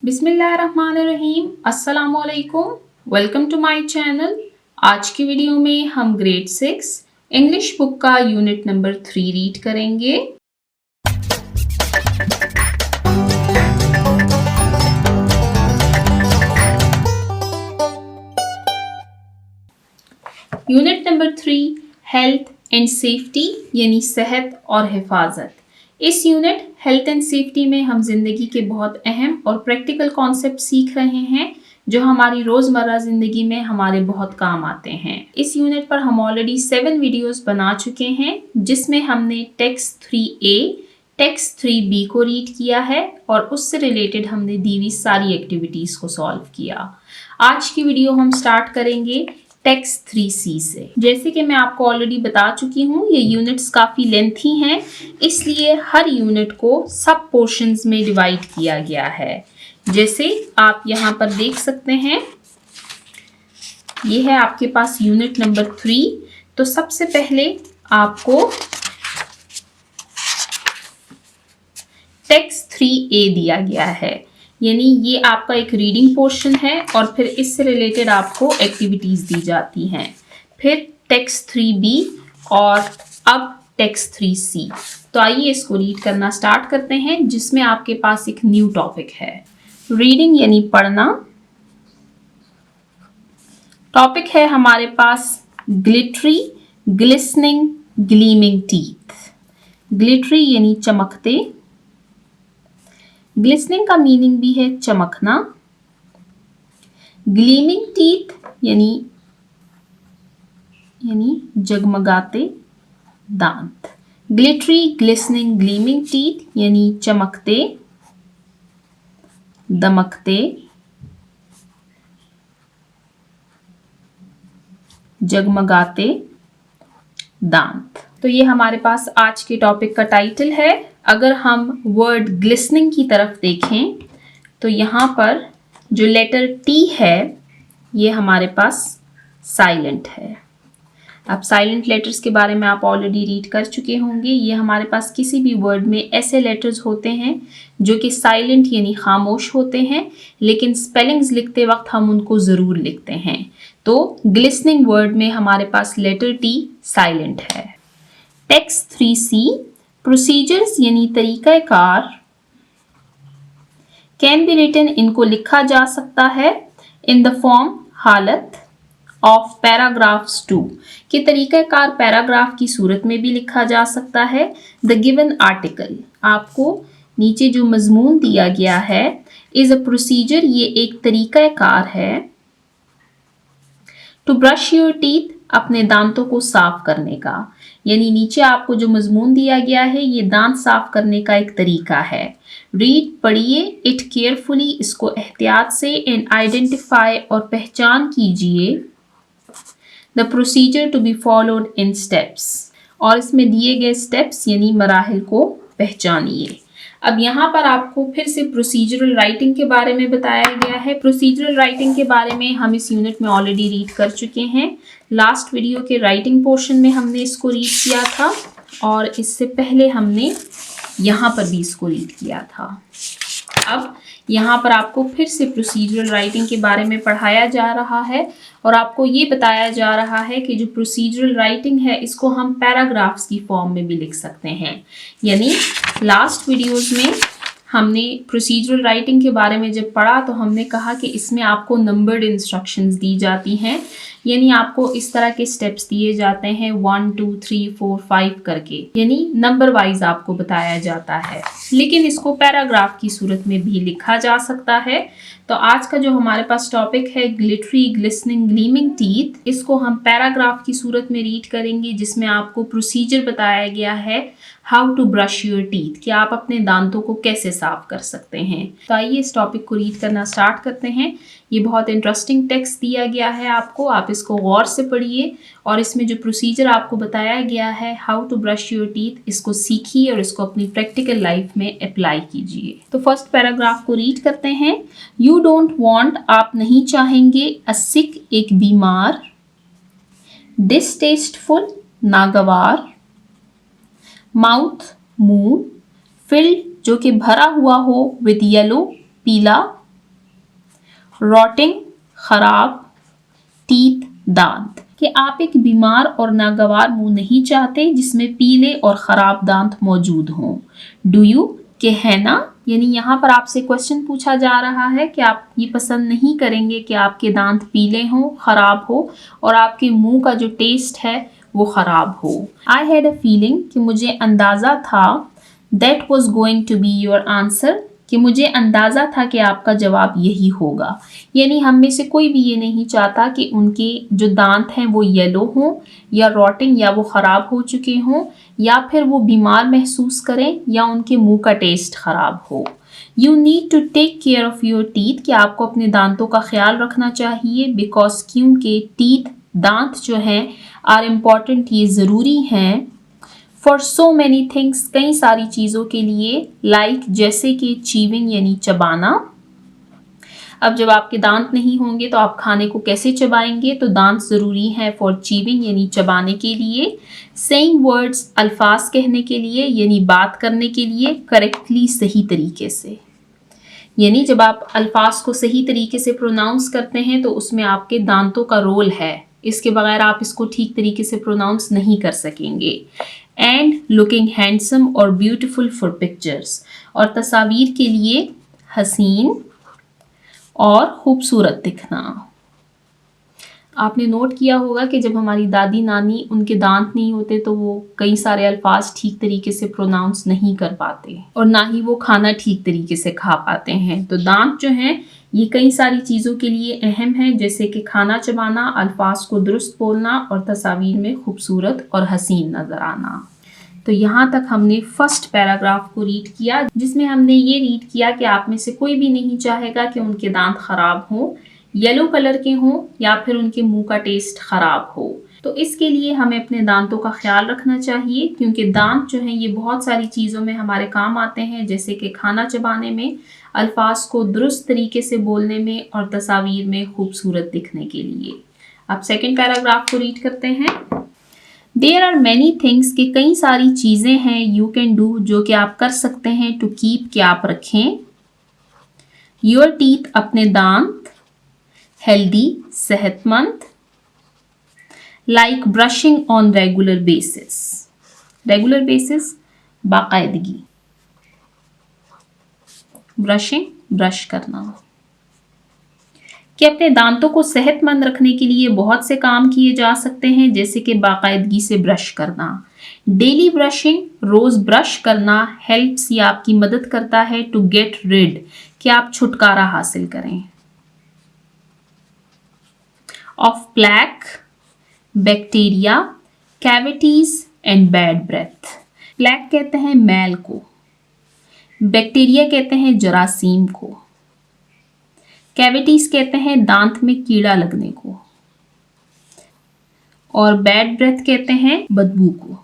बिस्मिल्लाहिर्रहमानिर्रहीम, अस्सलामुअलैकुम। Welcome to my channel. आज की वीडियो में हम ग्रेड 6 इंग्लिश बुक का यूनिट नंबर 3 रीड करेंगे। Unit number 3 health and safety यानी सेहत और हिफाजत। इस यूनिट हेल्थ एंड सेफ्टी में हम जिंदगी के बहुत अहम और प्रैक्टिकल कॉन्सेप्ट सीख रहे हैं जो हमारी रोजमर्रा जिंदगी में हमारे बहुत काम आते हैं। इस यूनिट पर हम ऑलरेडी 7 वीडियोस बना चुके हैं जिसमें हमने टेक्स्ट 3A, टेक्स्ट 3B को रीड किया है और उससे रिलेटेड हमने दी हुई सारी एक्टिविटीज को सॉल्व किया। आज की वीडियो हम स्टार्ट करेंगे टेक्स्ट 3C से। जैसे कि मैं आपको ऑलरेडी बता चुकी हूँ, ये यूनिट्स काफ़ी लेंथी हैं, इसलिए हर यूनिट को सब पोर्शंस में डिवाइड किया गया है। जैसे आप यहाँ पर देख सकते हैं, ये है आपके पास यूनिट नंबर 3। तो सबसे पहले आपको टेक्स्ट 3A दिया गया है, यानी ये आपका एक रीडिंग पोर्शन है और फिर इससे रिलेटेड आपको एक्टिविटीज दी जाती हैं। फिर टेक्स्ट 3B और अब टेक्स्ट 3C। तो आइए इसको रीड करना स्टार्ट करते हैं, जिसमें आपके पास एक न्यू टॉपिक है, रीडिंग यानी पढ़ना। टॉपिक है हमारे पास glittery, glistening, gleaming teeth. Glittery यानी चमकते, ग्लिसनिंग का मीनिंग भी है चमकना, ग्लीमिंग टीथ यानी जगमगाते दांत। ग्लिटरी, ग्लिसनिंग, ग्लीमिंग टीथ यानी चमकते, दमकते, जगमगाते दांत। तो ये हमारे पास आज के टॉपिक का टाइटल है। अगर हम वर्ड ग्लिसनिंग की तरफ देखें तो यहाँ पर जो लेटर T है ये हमारे पास साइलेंट है। अब साइलेंट लेटर्स के बारे में आप ऑलरेडी रीड कर चुके होंगे। ये हमारे पास किसी भी वर्ड में ऐसे लेटर्स होते हैं जो कि साइलेंट यानी खामोश होते हैं, लेकिन स्पेलिंग्स लिखते वक्त हम उनको ज़रूर लिखते हैं। तो ग्लिसनिंग वर्ड में हमारे पास लेटर T साइलेंट है। टेक्स्ट 3C प्रोसीजर्स यानी तरीक़ाकार, कैन बी रिटन इनको लिखा जा सकता है इन द फॉर्म हालत ऑफ पैराग्राफ्स 2 कि तरीक़ाकार पैराग्राफ की सूरत में भी लिखा जा सकता है। द गिवन आर्टिकल, आपको नीचे जो मजमून दिया गया है, इज अ प्रोसीजर, ये एक तरीक़ाकार है। टू ब्रश योर टीथ, अपने दांतों को साफ करने का, यानी नीचे आपको जो मजमून दिया गया है ये दांत साफ करने का एक तरीका है। रीड, पढ़िए, इट केयरफुली, इसको एहतियात से, एंड आइडेंटिफाई और पहचान कीजिए the procedure to be followed in steps, और इसमें दिए गए स्टेप्स यानी मराहिल को पहचानिए। अब यहाँ पर आपको फिर से प्रोसीजरल राइटिंग के बारे में बताया गया है। प्रोसीजरल राइटिंग के बारे में हम इस यूनिट में ऑलरेडी रीड कर चुके हैं। लास्ट वीडियो के राइटिंग पोर्शन में हमने इसको रीड किया था और इससे पहले हमने यहाँ पर भी इसको रीड किया था। अब यहाँ पर आपको फिर से प्रोसीजरल राइटिंग के बारे में पढ़ाया जा रहा है और आपको ये बताया जा रहा है कि जो प्रोसीजरल राइटिंग है इसको हम पैराग्राफ्स की फॉर्म में भी लिख सकते हैं। यानी लास्ट वीडियोस में हमने प्रोसीजरल राइटिंग के बारे में जब पढ़ा तो हमने कहा कि इसमें आपको नंबर्ड इंस्ट्रक्शंस दी जाती हैं, यानी आपको इस तरह के स्टेप्स दिए जाते हैं 1 2 3 4 5 करके, यानी नंबर वाइज आपको बताया जाता है। लेकिन इसको पैराग्राफ की सूरत में भी लिखा जा सकता है। तो आज का जो हमारे पास टॉपिक है ग्लिटरी, ग्लिसनिंग, ग्लीमिंग टीथ, इसको हम पैराग्राफ की सूरत में रीड करेंगे, जिसमें आपको प्रोसीजर बताया गया है how to brush your teeth, कि आप अपने दांतों को कैसे साफ कर सकते हैं। तो आइए इस टॉपिक को रीड करना स्टार्ट करते हैं। ये बहुत इंटरेस्टिंग टेक्स्ट दिया गया है आपको, आप इसको गौर से पढ़िए और इसमें जो प्रोसीजर आपको बताया गया है how to brush your teeth, इसको सीखिए और इसको अपनी प्रैक्टिकल लाइफ में अप्लाई कीजिए। तो फर्स्ट पैराग्राफ को रीड करते हैं। यू डोंट वॉन्ट, आप नहीं चाहेंगे, अ सिक, एक बीमार, डिसटेस्टफुल, नागवार, माउथ, मुंह, फिल्ड, जो कि भरा हुआ हो, विद येलो, पीला, रॉटिंग खराब, टीथ दांत, कि आप एक बीमार और नागवार मुंह नहीं चाहते जिसमें पीले और खराब दांत मौजूद हों। डू यू, के है ना, यानी यहाँ पर आपसे क्वेश्चन पूछा जा रहा है कि आप ये पसंद नहीं करेंगे कि आपके दांत पीले हों, खराब हो और आपके मुंह का जो टेस्ट है वो खराब हो। आई हैड अ फीलिंग, कि मुझे अंदाजा था, that was going to be your answer, कि मुझे अंदाजा था कि आपका जवाब यही होगा। यानी हम में से कोई भी ये नहीं चाहता कि उनके जो दांत हैं वो येलो हों या रॉटिंग या वो ख़राब हो चुके हों या फिर वो बीमार महसूस करें या उनके मुंह का टेस्ट ख़राब हो। You need to take care of your teeth, कि आपको अपने दांतों का ख्याल रखना चाहिए, बिकॉज क्योंकि टीथ दांत जो हैं आर इम्पॉर्टेंट, ये ज़रूरी हैं, फॉर सो मैनी थिंग्स, कई सारी चीज़ों के लिए, लाइक जैसे कि चीविंग यानी चबाना। अब जब आपके दांत नहीं होंगे तो आप खाने को कैसे चबाएंगे, तो दांत ज़रूरी हैं फॉर चीविंग यानी चबाने के लिए। सेइंग वर्ड्स, अल्फाज कहने के लिए यानी बात करने के लिए, करेक्टली सही तरीके से, यानी जब आप अल्फाज को सही तरीके से प्रोनाउंस करते हैं तो उसमें आपके दांतों का रोल है, इसके बगैर आप इसको ठीक तरीके से प्रोनाउंस नहीं कर सकेंगे। एंड लुकिंग हैंडसम और ब्यूटिफुल फॉर पिक्चर्स, और तस्वीर के लिए हसीन और खूबसूरत दिखना। आपने नोट किया होगा कि जब हमारी दादी नानी, उनके दांत नहीं होते तो वो कई सारे अल्फाज ठीक तरीके से प्रोनाउंस नहीं कर पाते और ना ही वो खाना ठीक तरीके से खा पाते हैं। तो दांत जो हैं ये कई सारी चीज़ों के लिए अहम है, जैसे कि खाना चबाना, अल्फाज को दुरुस्त बोलना और तस्वीर में खूबसूरत और हसीन नज़र आना। तो यहाँ तक हमने फर्स्ट पैराग्राफ को रीड किया, जिसमें हमने ये रीड किया कि आप में से कोई भी नहीं चाहेगा कि उनके दांत खराब हों, येलो कलर के हों या फिर उनके मुंह का टेस्ट खराब हो। तो इसके लिए हमें अपने दांतों का ख्याल रखना चाहिए, क्योंकि दांत जो हैं ये बहुत सारी चीज़ों में हमारे काम आते हैं, जैसे कि खाना चबाने में, अल्फाज को दुरुस्त तरीके से बोलने में और तस्वीर में खूबसूरत दिखने के लिए। अब सेकेंड पैराग्राफ को रीड करते हैं। देयर आर मैनी थिंग्स, के कई सारी चीज़ें हैं, यू कैन डू, जो कि आप कर सकते हैं, टू कीप, के आप रखें, योर टीथ, अपने दांत, हेल्दी, सेहतमंद, like brushing on regular basis, regular basis बाकायदगी, ब्रशिंग ब्रश करना, कि अपने दांतों को सेहतमंद रखने के लिए बहुत से काम किए जा सकते हैं, जैसे कि बाकायदगी से ब्रश करना। डेली ब्रशिंग, रोज ब्रश करना, हेल्प्स, ये आपकी मदद करता है, टू गेट रिड, कि आप छुटकारा हासिल करें, of plaque, bacteria, cavities and bad breath. Plaque कहते हैं मैल को, बैक्टीरिया कहते हैं जरासीम को, कैविटीज कहते हैं दांत में कीड़ा लगने को, और बैड ब्रेथ कहते हैं बदबू को।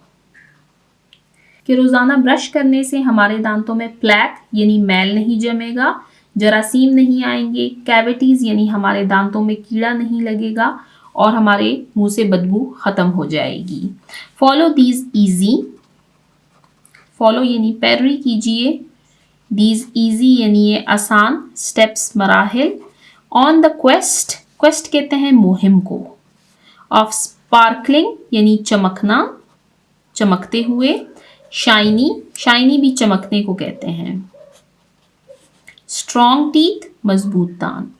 कि रोजाना ब्रश करने से हमारे दांतों में प्लैक यानी मैल नहीं जमेगा, जरासीम नहीं आएंगे, कैविटीज यानी हमारे दांतों में कीड़ा नहीं लगेगा और हमारे मुंह से बदबू खत्म हो जाएगी। फॉलो दीज इजी, फॉलो यानी पैरवी कीजिए, दीज इजी यानी ये आसान, स्टेप्स मराहिल, ऑन द क्वेस्ट, क्वेस्ट कहते हैं मुहिम को, ऑफ स्पार्कलिंग यानी चमकना, चमकते हुए, शाइनी, शाइनी भी चमकने को कहते हैं, स्ट्रॉन्ग टीथ, मजबूत दांत,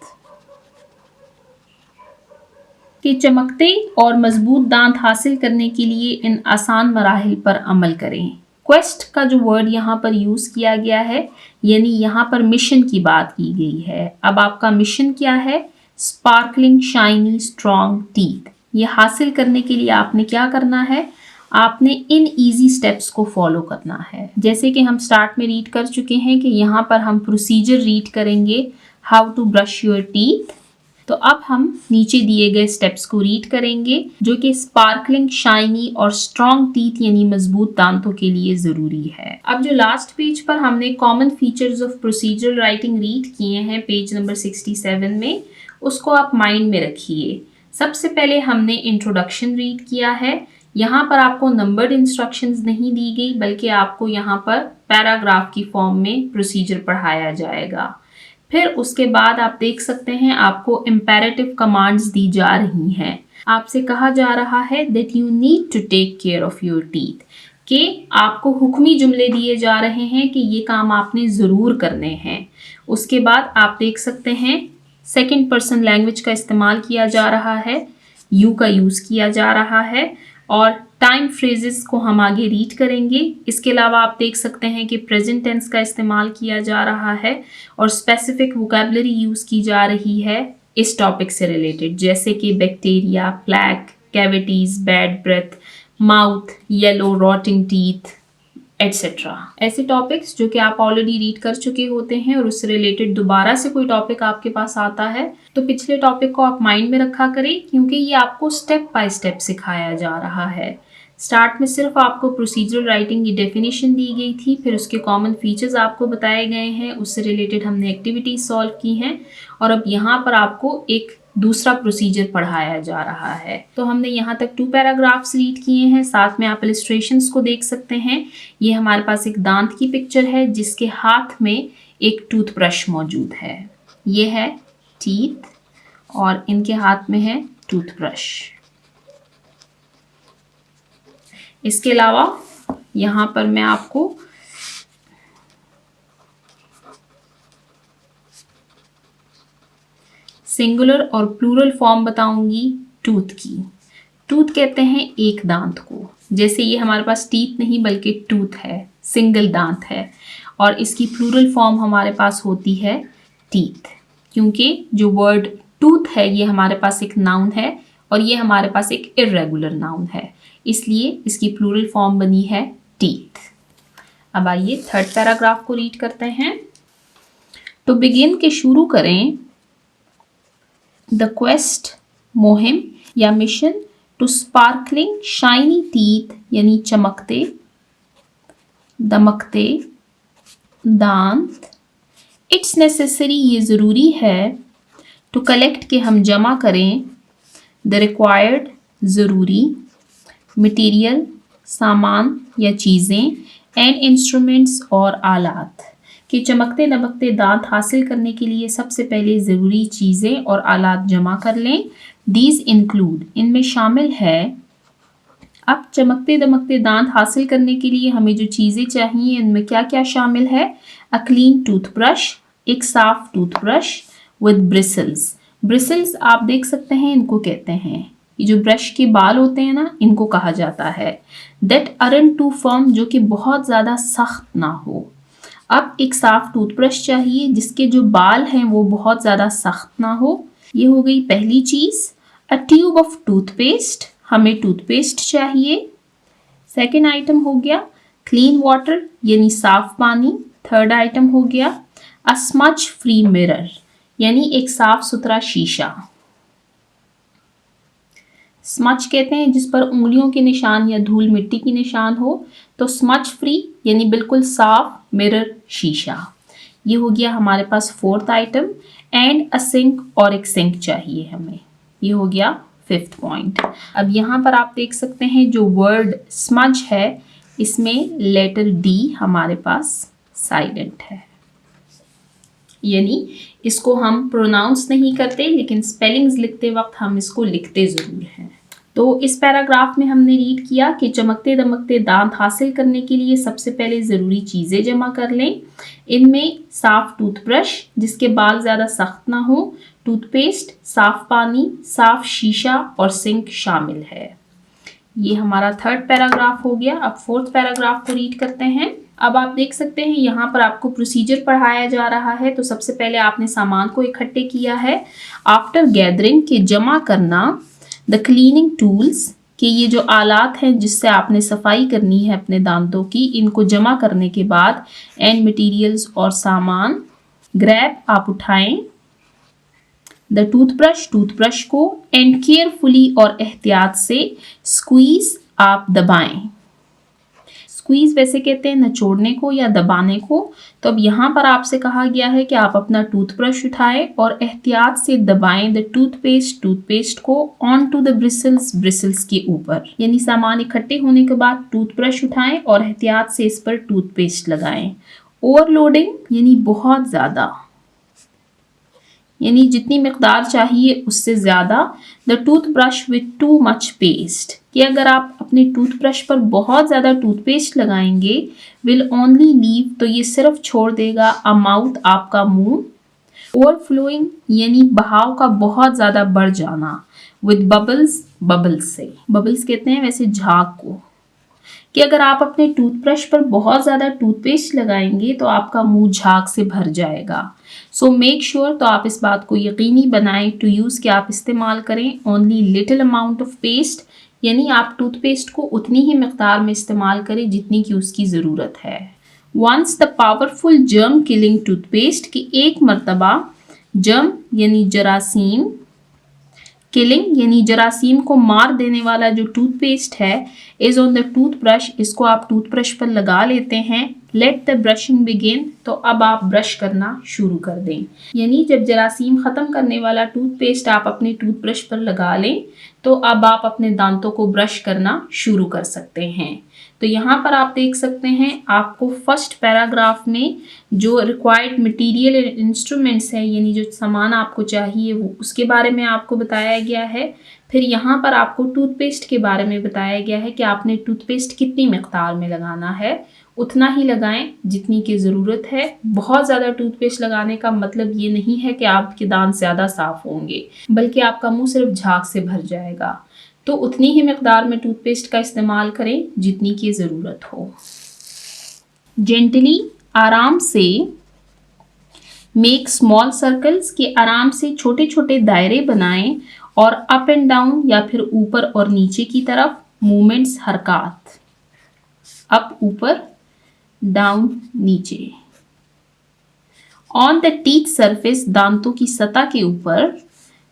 कि चमकते और मजबूत दांत हासिल करने के लिए इन आसान मराहिल पर अमल करें। क्वेस्ट का जो वर्ड यहाँ पर यूज़ किया गया है, यानी यहाँ पर मिशन की बात की गई है। अब आपका मिशन क्या है? Sparkling shiny strong teeth. ये हासिल करने के लिए आपने क्या करना है? आपने इन इजी स्टेप्स को फॉलो करना है। जैसे कि हम स्टार्ट में रीड कर चुके हैं कि यहाँ पर हम प्रोसीजर रीड करेंगे, how to brush your teeth. तो अब हम नीचे दिए गए स्टेप्स को रीड करेंगे जो कि स्पार्कलिंग शाइनी और स्ट्रॉन्ग टीथ यानी मजबूत दांतों के लिए ज़रूरी है। अब जो लास्ट पेज पर हमने common features of procedural writing read किए हैं पेज नंबर 67 में, उसको आप माइंड में रखिए। सबसे पहले हमने इंट्रोडक्शन रीड किया है। यहाँ पर आपको नंबर्ड इंस्ट्रक्शंस नहीं दी गई, बल्कि आपको यहाँ पर पैराग्राफ की फॉर्म में प्रोसीजर पढ़ाया जाएगा। फिर उसके बाद आप देख सकते हैं आपको इम्पेरेटिव कमांड्स दी जा रही हैं। आपसे कहा जा रहा है that you need to take care of your teeth, कि आपको हुक्मी जुमले दिए जा रहे हैं कि ये काम आपने ज़रूर करने हैं। उसके बाद आप देख सकते हैं सेकंड पर्सन लैंग्वेज का इस्तेमाल किया जा रहा है, यू का यूज़ किया जा रहा है और टाइम फ्रेजेस को हम आगे रीड करेंगे। इसके अलावा आप देख सकते हैं कि प्रेजेंट टेंस का इस्तेमाल किया जा रहा है और स्पेसिफिक वोकैबुलरी यूज़ की जा रही है इस टॉपिक से रिलेटेड, जैसे कि bacteria, plaque, cavities, bad breath, mouth, yellow, rotting teeth, etcetera. ऐसे टॉपिक्स जो कि आप ऑलरेडी रीड कर चुके होते हैं और उससे रिलेटेड दोबारा से कोई टॉपिक आपके पास आता है तो पिछले टॉपिक को आप माइंड में रखा करें, क्योंकि ये आपको स्टेप बाय स्टेप सिखाया जा रहा है। स्टार्ट में सिर्फ आपको प्रोसीजरल राइटिंग की डेफिनेशन दी गई थी, फिर उसके कॉमन फीचर्स आपको बताए गए हैं, उससे रिलेटेड हमने एक्टिविटीज सॉल्व की हैं और अब यहाँ पर आपको एक दूसरा प्रोसीजर पढ़ाया जा रहा है। तो हमने यहाँ तक 2 पैराग्राफ्स रीड किए हैं, साथ में आप इलस्ट्रेशंस को देख सकते हैं। ये हमारे पास एक दांत की पिक्चर है जिसके हाथ में एक टूथब्रश मौजूद है। ये है टीथ और इनके हाथ में है टूथब्रश। इसके अलावा यहाँ पर मैं आपको सिंगुलर और प्लूरल फॉर्म बताऊंगी टूथ की। टूथ कहते हैं एक दांत को, जैसे ये हमारे पास टीथ नहीं बल्कि टूथ है, सिंगल दांत है, और इसकी प्लूरल फॉर्म हमारे पास होती है टीथ, क्योंकि जो वर्ड टूथ है ये हमारे पास एक नाउन है और ये हमारे पास एक इर्रेगुलर नाउन है, इसलिए इसकी प्लूरल फॉर्म बनी है टीथ। अब आइए थर्ड पैराग्राफ को रीड करते हैं। टू बिगिन के शुरू करें। द क्वेस्ट मुहिम या mission to sparkling shiny teeth यानी चमकते दमकते दांत। इट्स नेसेसरी ये ज़रूरी है। टू कलेक्ट के हम जमा करें। द रिक्वायर्ड ज़रूरी। मटीरियल सामान या चीज़ें। एंड इंस्ट्रूमेंट्स और आलात कि चमकते दमकते दांत हासिल करने के लिए सबसे पहले ज़रूरी चीज़ें और आलात जमा कर लें। दीज इंक्लूड इनमें शामिल है। अब चमकते दमकते दांत हासिल करने के लिए हमें जो चीज़ें चाहिए इनमें क्या क्या शामिल है। अ क्लीन टूथब्रश एक साफ टूथब्रश विद ब्रिसल्स। ब्रिसल्स आप देख सकते हैं इनको कहते हैं, ये जो ब्रश के बाल होते हैं ना इनको कहा जाता है। दैट अरंट टू फर्म जो कि बहुत ज़्यादा सख्त ना हो। अब एक साफ टूथब्रश चाहिए जिसके जो बाल हैं वो बहुत ज़्यादा सख्त ना हो। ये हो गई पहली चीज़। अ ट्यूब ऑफ टूथपेस्ट हमें टूथपेस्ट चाहिए। सेकेंड आइटम हो गया क्लीन वाटर यानी साफ पानी। थर्ड आइटम हो गया अ स्मच फ्री मिरर यानी एक साफ सुथरा शीशा। स्मच कहते हैं जिस पर उंगलियों के निशान या धूल मिट्टी की निशान हो, तो स्मच फ्री यानी बिल्कुल साफ मिरर शीशा। ये हो गया हमारे पास fourth item. And a sink और एक सिंक चाहिए हमें, ये हो गया फिफ्थ पॉइंट। अब यहाँ पर आप देख सकते हैं जो वर्ड स्मज है इसमें लेटर डी हमारे पास साइलेंट है, यानी इसको हम प्रोनाउंस नहीं करते लेकिन स्पेलिंग्स लिखते वक्त हम इसको लिखते ज़रूर हैं। तो इस पैराग्राफ में हमने रीड किया कि चमकते दमकते दांत हासिल करने के लिए सबसे पहले ज़रूरी चीज़ें जमा कर लें। इनमें साफ टूथब्रश जिसके बाल ज़्यादा सख्त ना हो, टूथपेस्ट, साफ पानी, साफ शीशा और सिंक शामिल है। ये हमारा थर्ड पैराग्राफ हो गया। अब फोर्थ पैराग्राफ को रीड करते हैं। अब आप देख सकते हैं यहाँ पर आपको प्रोसीजर पढ़ाया जा रहा है। तो सबसे पहले आपने सामान को इकट्ठे किया है। आफ्टर गैदरिंग के जमा करना। द क्लीनिंग टूल्स कि ये जो आलात हैं जिससे आपने सफाई करनी है अपने दांतों की, इनको जमा करने के बाद एंड मटेरियल्स और सामान। ग्रैब आप उठाएं। द टूथब्रश टूथब्रश को। एंड केयरफुली और एहतियात से। स्क्वीज आप दबाएं। स्क्वीज वैसे कहते हैं निचोड़ने को या दबाने को। तो अब यहाँ पर आपसे कहा गया है कि आप अपना टूथब्रश उठाएं और एहतियात से दबाएं द टूथपेस्ट को ऑन टू द ब्रिसल्स के ऊपर, यानी सामान इकट्ठे होने के बाद टूथब्रश उठाएं और एहतियात से इस पर टूथपेस्ट लगाएं। ओवरलोडिंग यानी बहुत ज़्यादा, यानी जितनी मिकदार चाहिए उससे ज़्यादा। The toothbrush with too much paste, कि अगर आप अपने टूथब्रश पर बहुत ज़्यादा टूथपेस्ट लगाएंगे, विल ओनली लीव, तो ये सिर्फ छोड़ देगा, अ माउथ, आपका मुंह, ओवरफ्लोइंग यानी बहाव का बहुत ज़्यादा बढ़ जाना, विद बबल्स, बबल्स से, बबल्स कहते हैं वैसे झाग को, कि अगर आप अपने टूथब्रश पर बहुत ज़्यादा टूथपेस्ट लगाएंगे तो आपका मुंह झाग से भर जाएगा। सो मेक श्योर, तो आप इस बात को यकीनी बनाएं टू यूज़, कि आप इस्तेमाल करें only little amount of paste, यानी आप टूथपेस्ट को उतनी ही मिकदार में इस्तेमाल करें जितनी की उसकी ज़रूरत है। Once the powerful germ killing toothpaste, की एक मरतबा जर्म यानी जरासीम, किलिंग यानी जरासीम को मार देने वाला जो टूथपेस्ट है, इज ऑन द टूथब्रश, इसको आप टूथब्रश पर लगा लेते हैं। लेट द ब्रशिंग बिगिन, तो अब आप ब्रश करना शुरू कर दें, यानी जब जरासीम ख़त्म करने वाला टूथपेस्ट आप अपने टूथब्रश पर लगा लें तो अब आप अपने दांतों को ब्रश करना शुरू कर सकते हैं। तो यहाँ पर आप देख सकते हैं आपको फर्स्ट पैराग्राफ में जो रिक्वायर्ड मटेरियल एंड इंस्ट्रूमेंट्स है, यानी जो सामान आपको चाहिए वो उसके बारे में आपको बताया गया है। फिर यहाँ पर आपको टूथपेस्ट के बारे में बताया गया है कि आपने टूथपेस्ट कितनी मिकदार में लगाना है, उतना ही लगाएं जितनी की ज़रूरत है। बहुत ज़्यादा टूथपेस्ट लगाने का मतलब ये नहीं है कि आपके दांत ज़्यादा साफ़ होंगे, बल्कि आपका मुंह सिर्फ झाग से भर जाएगा। तो उतनी ही मिकदार में टूथपेस्ट का इस्तेमाल करें जितनी की ज़रूरत हो। जेंटली, आराम से, मेक स्मॉल सर्कल्स, के आराम से छोटे छोटे दायरे बनाएं, और अप एंड डाउन या फिर ऊपर और नीचे की तरफ मूवमेंट्स, हरकत, अप ऊपर, डाउन नीचे। ऑन द टीथ सरफेस, दांतों की सतह के ऊपर,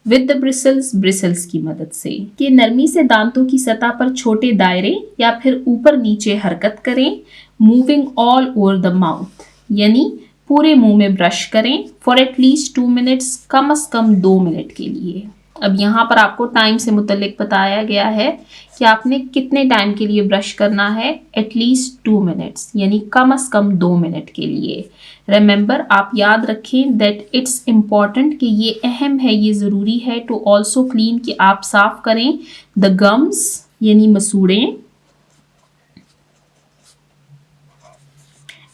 विद द ब्रिसल्स, ब्रिसल्स की मदद से, कि नरमी से दांतों की सतह पर छोटे दायरे या फिर ऊपर नीचे हरकत करें। Moving all over the mouth, यानी पूरे मुंह में ब्रश करें, फॉर एटलीस्ट 2 मिनट्स, कम से कम 2 मिनट के लिए। अब यहाँ पर आपको टाइम से मुतल्लिक बताया गया है कि आपने कितने टाइम के लिए ब्रश करना है, एटलीस्ट 2 मिनट्स, यानी कम से कम 2 मिनट के लिए। रिमेंबर, आप याद रखें दैट इट्स इम्पॉर्टेंट, कि ये अहम है, ये ज़रूरी है, टू ऑल्सो क्लीन, कि आप साफ करें द गम्स यानी मसूड़ें,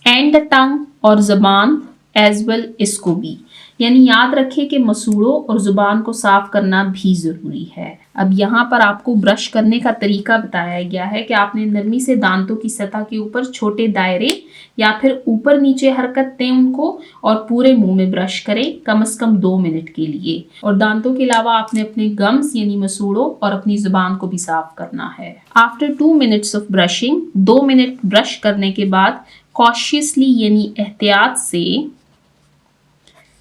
एंड द टंग और ज़बान, एज वेल, इसको भी, यानी याद रखें कि मसूड़ों और ज़ुबान को साफ करना भी ज़रूरी है। अब यहाँ पर आपको ब्रश करने का तरीका बताया गया है कि आपने नरमी से दांतों की सतह के ऊपर छोटे दायरे या फिर ऊपर नीचे हरकत दें उनको, और पूरे मुंह में ब्रश करें कम से कम 2 मिनट के लिए। और दांतों के अलावा आपने अपने गम्स यानी मसूड़ों और अपनी ज़ुबान को भी साफ करना है। After 2 minutes of brushing, 2 minute brush करने के बाद, कॉशियसली यानी एहतियात से,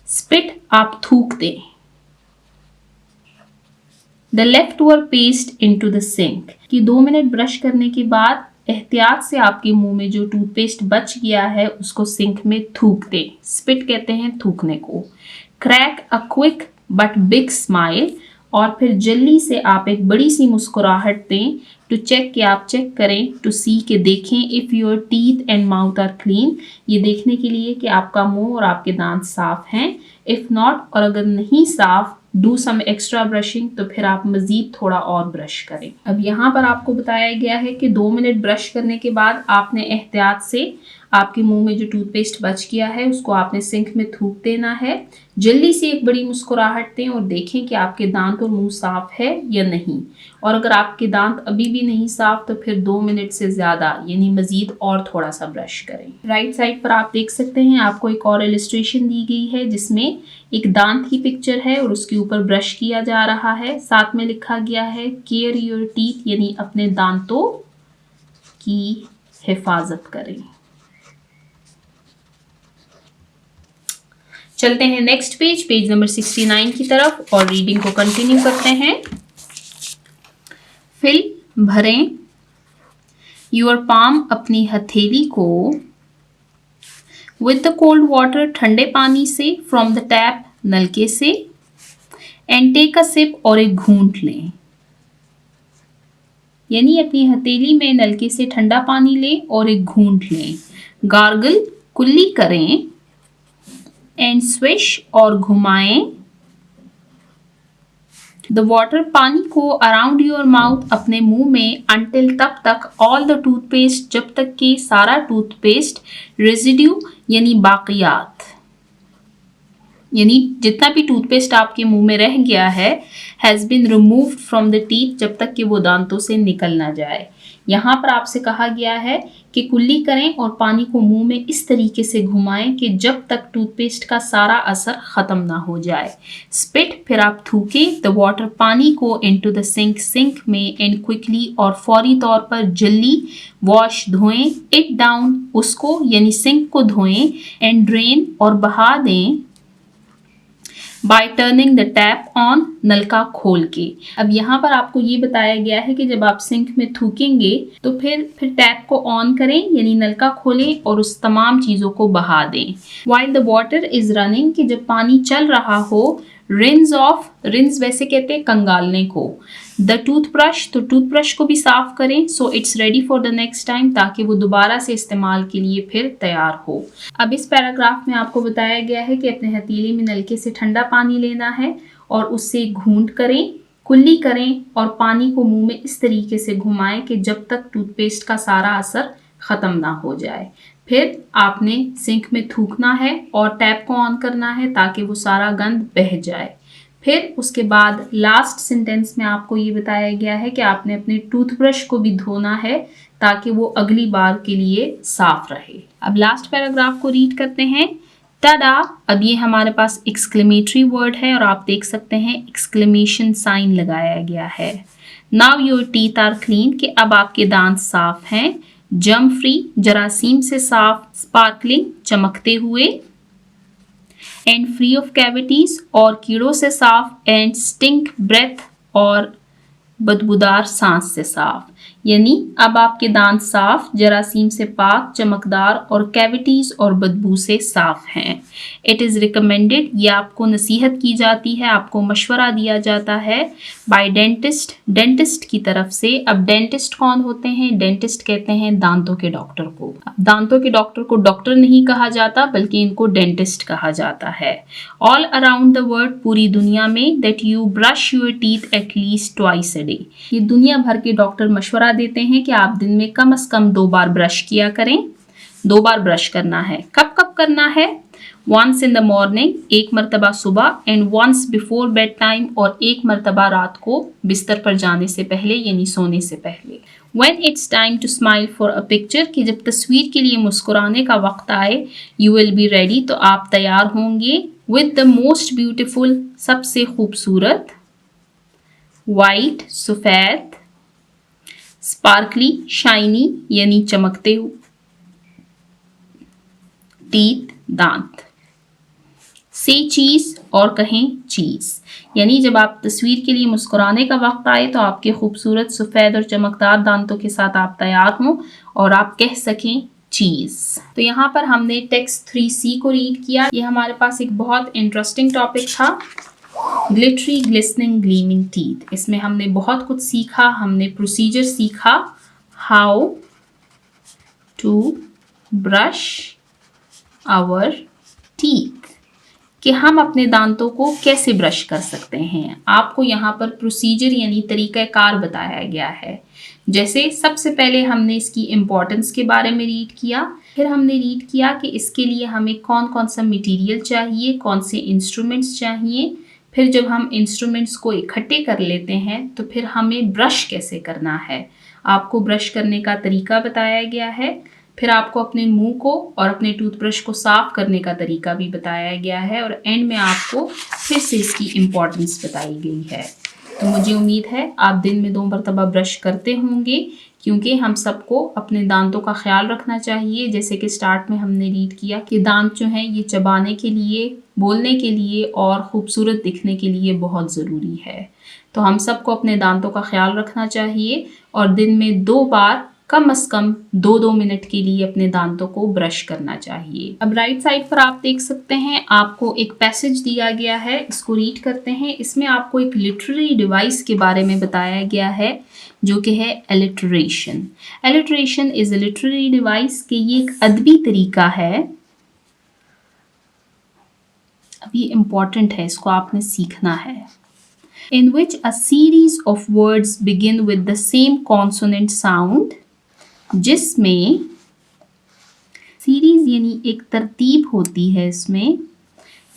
स्पिट, आप थूक दें, the left over paste into the sink, कि 2 मिनट ब्रश करने के बाद एहतियात से आपके मुंह में जो टूथपेस्ट बच गया है उसको सिंक में थूक दें। स्पिट कहते हैं थूकने को। Crack a quick but big smile, और फिर जल्दी से आप एक बड़ी सी मुस्कुराहट दें, टू चेक, कि आप चेक करें, टू सी, के देखें, if your teeth and mouth are clean, ये देखने के लिए कि आपका मुंह और आपके दांत साफ हैं। इफ़ नॉट, और अगर नहीं साफ, डू सम एक्स्ट्रा ब्रशिंग, तो फिर आप मज़ीद थोड़ा और ब्रश करें। अब यहाँ पर आपको बताया गया है कि 2 मिनट ब्रश करने के बाद आपने एहतियात से आपके मुंह में जो टूथपेस्ट बच गया है उसको आपने सिंक में थूक देना है। जल्दी से एक बड़ी मुस्कुराहट दें और देखें कि आपके दांत और मुंह साफ है या नहीं। और अगर आपके दांत अभी भी नहीं साफ तो फिर 2 मिनट से ज़्यादा यानी मज़ीद और थोड़ा सा ब्रश करें। राइट साइड पर आप देख सकते हैं आपको एक और इलस्ट्रेशन दी गई है जिसमें एक दांत की पिक्चर है और उसके ऊपर ब्रश किया जा रहा है। साथ में लिखा गया है केयर योर टीथ, यानी अपने दांतों की हिफाजत करें। चलते हैं नेक्स्ट पेज नंबर 69 की तरफ और रीडिंग को कंटिन्यू करते हैं। फिल, भरें, योर पाम, अपनी हथेली को, विद द कोल्ड वाटर, ठंडे पानी से, फ्रॉम द टैप, नलके से, एंड टेक अ सिप, और एक घूंट लें, यानी अपनी हथेली में नलके से ठंडा पानी लें और एक घूंट लें। गार्गल, कुल्ली करें, एंड स्विश, और घुमाएं, द वाटर पानी को अराउंड योर माउथ अपने मुंह में अंटिल तब तक ऑल द टूथपेस्ट जब तक कि सारा टूथपेस्ट रेजिड्यू यानी बाकियात यानी जितना भी टूथपेस्ट आपके मुंह में रह गया है has been removed from the teeth जब तक कि वो दांतों से निकल ना जाए। यहाँ पर आपसे कहा गया है कि कुल्ली करें और पानी को मुंह में इस तरीके से घुमाएं कि जब तक टूथपेस्ट का सारा असर ख़त्म ना हो जाए। स्पिट फिर आप थूकें द वाटर पानी को इनटू द सिंक में एंड क्विकली और फौरी तौर पर जल्दी वॉश धोएं इट डाउन उसको यानी सिंक को धोएं एंड ड्रेन और बहा दें bye turning the tap on नलका खोल के। अब यहाँ पर आपको ये बताया गया है कि जब आप सिंक में थूकेंगे तो फिर टैप को ऑन करें यानी नलका खोलें और उस तमाम चीज़ों को बहा दें। While the water is running कि जब पानी चल रहा हो रिंस ऑफ रिंस वैसे कहते हैं कंगालने को द टूथब्रश तो टूथब्रश को भी साफ करें so it's ready for the next time ताकि वो दोबारा से इस्तेमाल के लिए फिर तैयार हो। अब इस पैराग्राफ में आपको बताया गया है कि अपने हथेली में नलके से ठंडा पानी लेना है और उससे घूंट करें कुल्ली करें और पानी को मुंह में इस तरीके से घुमाएं कि जब तक टूथपेस्ट का सारा असर ख़त्म ना हो जाए। फिर आपने सिंक में थूकना है और टैप को ऑन करना है ताकि वो सारा गंद बह जाए। फिर उसके बाद लास्ट सेंटेंस में आपको ये बताया गया है कि आपने अपने टूथब्रश को भी धोना है ताकि वो अगली बार के लिए साफ रहे। अब लास्ट पैराग्राफ को रीड करते हैं। टाडा, अब ये हमारे पास एक्सक्लेमेटरी वर्ड है और आप देख सकते हैं एक्सक्लेमेशन साइन लगाया गया है। Now your teeth are clean कि अब आपके दांत साफ हैं। जर्म फ्री जरासीम से साफ, स्पार्कलिंग चमकते हुए, एंड फ्री ऑफ कैविटीज और कीड़ों से साफ, एंड स्टिंक ब्रेथ और बदबूदार सांस से साफ। यानी अब आपके दांत साफ, जरासीम से पाक, चमकदार और कैविटीज और बदबू से साफ हैं। इट इज़ रिकमेंडेड, ये आपको नसीहत की जाती है, आपको मशवरा दिया जाता है बाय डेंटिस्ट, डेंटिस्ट की तरफ से। अब डेंटिस्ट कौन होते हैं? डेंटिस्ट कहते हैं दांतों के डॉक्टर को। अब दांतों के डॉक्टर को डॉक्टर नहीं कहा जाता बल्कि इनको डेंटिस्ट कहा जाता है। ऑल अराउंड द वर्ल्ड, पूरी दुनिया में, that you brush your teeth at least twice a day, ये दुनिया भर के डॉक्टर मशवरा देते हैं कि आप दिन में कम से कम 2 बार ब्रश किया करें। 2 बार ब्रश करना है। कब कब करना है? वंस इन द मॉर्निंग, एक मरतबा सुबह, and once before bed time, और एक मरतबा रात को बिस्तर पर जाने से पहले यानी सोने से पहले। When it's time to smile for a picture, कि जब तस्वीर के लिए मुस्कुराने का वक्त आए, you will be ready, तो आप तैयार होंगे, with the most beautiful, सबसे खूबसूरत, वाइट सफ़ेद, स्पार्कली शाइनी यानी चमकते हुए, टीथ दांत, से चीज़ और कहें चीज़, यानी जब आप तस्वीर के लिए मुस्कुराने का वक्त आए तो आपके खूबसूरत सफ़ेद और चमकदार दांतों के साथ आप तैयार हों और आप कह सकें चीज़। तो यहाँ पर हमने टेक्स्ट 3C को रीड किया। ये हमारे पास एक बहुत इंटरेस्टिंग टॉपिक था, ग्लिटरी ग्लिसनिंग ग्लीमिंग टीथ। इसमें हमने बहुत कुछ सीखा, हमने प्रोसीजर सीखा, how to brush our teeth, कि हम अपने दांतों को कैसे ब्रश कर सकते हैं। आपको यहाँ पर प्रोसीजर यानी तरीक़ाकार बताया गया है। जैसे सबसे पहले हमने इसकी इम्पोर्टेंस के बारे में रीड किया, फिर हमने रीड किया कि इसके लिए हमें कौन कौन सा मटेरियल चाहिए, कौन से इंस्ट्रूमेंट्स चाहिए, फिर जब हम इंस्ट्रूमेंट्स को इकट्ठे कर लेते हैं तो फिर हमें ब्रश कैसे करना है, आपको ब्रश करने का तरीका बताया गया है। फिर आपको अपने मुंह को और अपने टूथब्रश को साफ़ करने का तरीका भी बताया गया है और एंड में आपको फिर से इसकी इम्पोर्टेंस बताई गई है। तो मुझे उम्मीद है आप दिन में 2 मरतबा ब्रश करते होंगे, क्योंकि हम सबको अपने दांतों का ख्याल रखना चाहिए। जैसे कि स्टार्ट में हमने रीड किया कि दांत जो हैं ये चबाने के लिए, बोलने के लिए और ख़ूबसूरत दिखने के लिए बहुत ज़रूरी है। तो हम सबको अपने दांतों का ख्याल रखना चाहिए और दिन में 2 बार कम से कम 2-2 मिनट के लिए अपने दांतों को ब्रश करना चाहिए। अब राइट साइड पर आप देख सकते हैं आपको एक पैसेज दिया गया है, इसको रीड करते हैं। इसमें आपको एक लिटरेरी डिवाइस के बारे में बताया गया है जो कि है alliteration. Alliteration is a literary device, कि ये एक अदबी तरीका है। अब ये इम्पॉर्टेंट है, इसको आपने सीखना है। in which a series of words begin with the same consonant sound, जिसमें सीरीज यानी एक तरतीब होती है इसमें,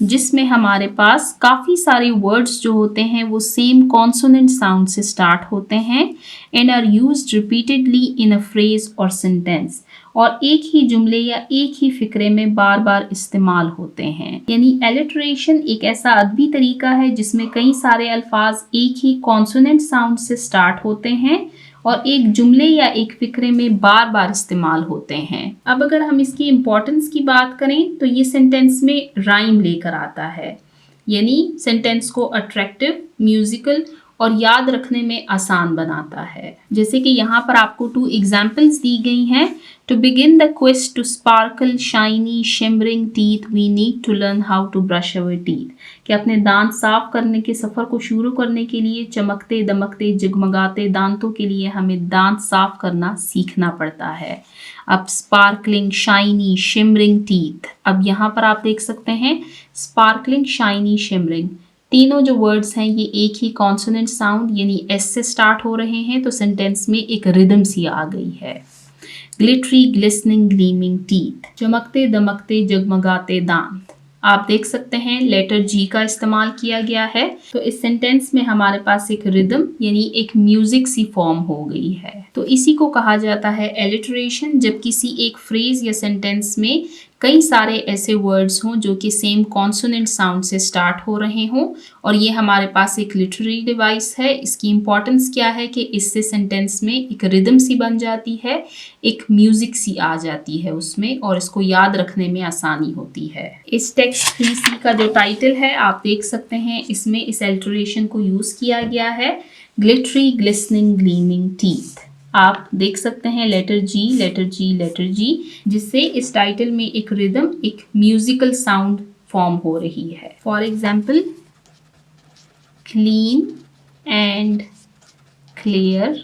जिसमें हमारे पास काफ़ी सारे वर्ड्स जो होते हैं वो सेम कॉन्सोनेंट साउंड से स्टार्ट होते हैं and are used repeatedly in a phrase और सेंटेंस, और एक ही जुमले या एक ही फिक्रे में बार बार इस्तेमाल होते हैं। यानी एलिटरेशन एक ऐसा अदबी तरीका है जिसमें कई सारे अल्फाज एक ही कॉन्सोनेंट साउंड से स्टार्ट होते हैं और एक जुमले या एक फिक्रे में बार बार इस्तेमाल होते हैं। अब अगर हम इसकी इम्पोर्टेंस की बात करें तो ये सेंटेंस में राइम लेकर आता है, यानी सेंटेंस को अट्रैक्टिव, म्यूजिकल और याद रखने में आसान बनाता है। जैसे कि यहाँ पर आपको 2 एग्जाम्पल्स दी गई हैं। To begin the quest to sparkle shiny shimmering teeth we need to learn how to brush our teeth, कि अपने दांत साफ करने के सफ़र को शुरू करने के लिए चमकते दमकते जगमगाते दांतों के लिए हमें दांत साफ करना सीखना पड़ता है। अब स्पार्कलिंग, शाइनी, शिमरिंग टीथ, अब यहाँ पर आप देख सकते हैं स्पार्कलिंग, शाइनी, शिमरिंग, तीनों जो वर्ड्स हैं ये एक ही कॉन्सोनेंट साउंड यानी एस से स्टार्ट हो रहे हैं, तो सेंटेंस में एक रिदम सी आ गई है। ग्लिटरी, ग्लिसनिंग, ग्लीमिंग टीथ, चमकते दमकते जगमगाते दांत, आप देख सकते हैं लेटर जी का इस्तेमाल किया गया है, तो इस सेंटेंस में हमारे पास एक रिदम यानी एक म्यूजिक सी फॉर्म हो गई है। तो इसी को कहा जाता है एलिटरेशन, जब किसी एक फ्रेज या सेंटेंस में कई सारे ऐसे वर्ड्स हों जो कि सेम कॉन्सोनेंट साउंड से स्टार्ट हो रहे हों, और ये हमारे पास एक लिटरेरी डिवाइस है। इसकी इम्पॉर्टेंस क्या है कि इससे सेंटेंस में एक रिदम सी बन जाती है, एक म्यूजिक सी आ जाती है उसमें, और इसको याद रखने में आसानी होती है। इस टेक्स्ट 3C का जो टाइटल है आप देख सकते हैं, इसमें इस एलिटरेशन को यूज़ किया गया है, ग्लिटरी, ग्लिसनिंग, ग्लीमिंग टीथ। आप देख सकते हैं लेटर जी, लेटर जी, लेटर जी, जिससे इस टाइटल में एक रिदम, एक म्यूजिकल साउंड फॉर्म हो रही है। For example, clean and clear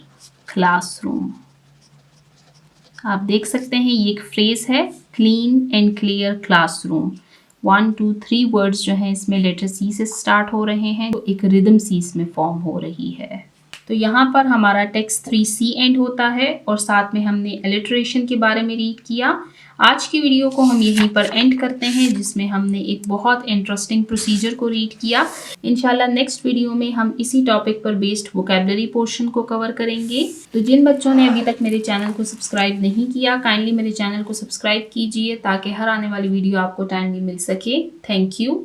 classroom, आप देख सकते हैं ये एक फ्रेज है, clean and clear classroom. 1 2 3 words जो हैं इसमें लेटर सी से स्टार्ट हो रहे हैं, तो एक रिदम सी इसमें फॉर्म हो रही है। तो यहाँ पर हमारा टेक्स्ट 3C एंड होता है और साथ में हमने एलिटरेशन के बारे में रीड किया। आज की वीडियो को हम यहीं पर एंड करते हैं, जिसमें हमने एक बहुत इंटरेस्टिंग प्रोसीजर को रीड किया। इंशाल्लाह नेक्स्ट वीडियो में हम इसी टॉपिक पर बेस्ड वोकैबुलरी पोर्शन को कवर करेंगे। तो जिन बच्चों ने अभी तक मेरे चैनल को सब्सक्राइब नहीं किया, काइंडली मेरे चैनल को सब्सक्राइब कीजिए ताकि हर आने वाली वीडियो आपको टाइमली मिल सके। Thank you.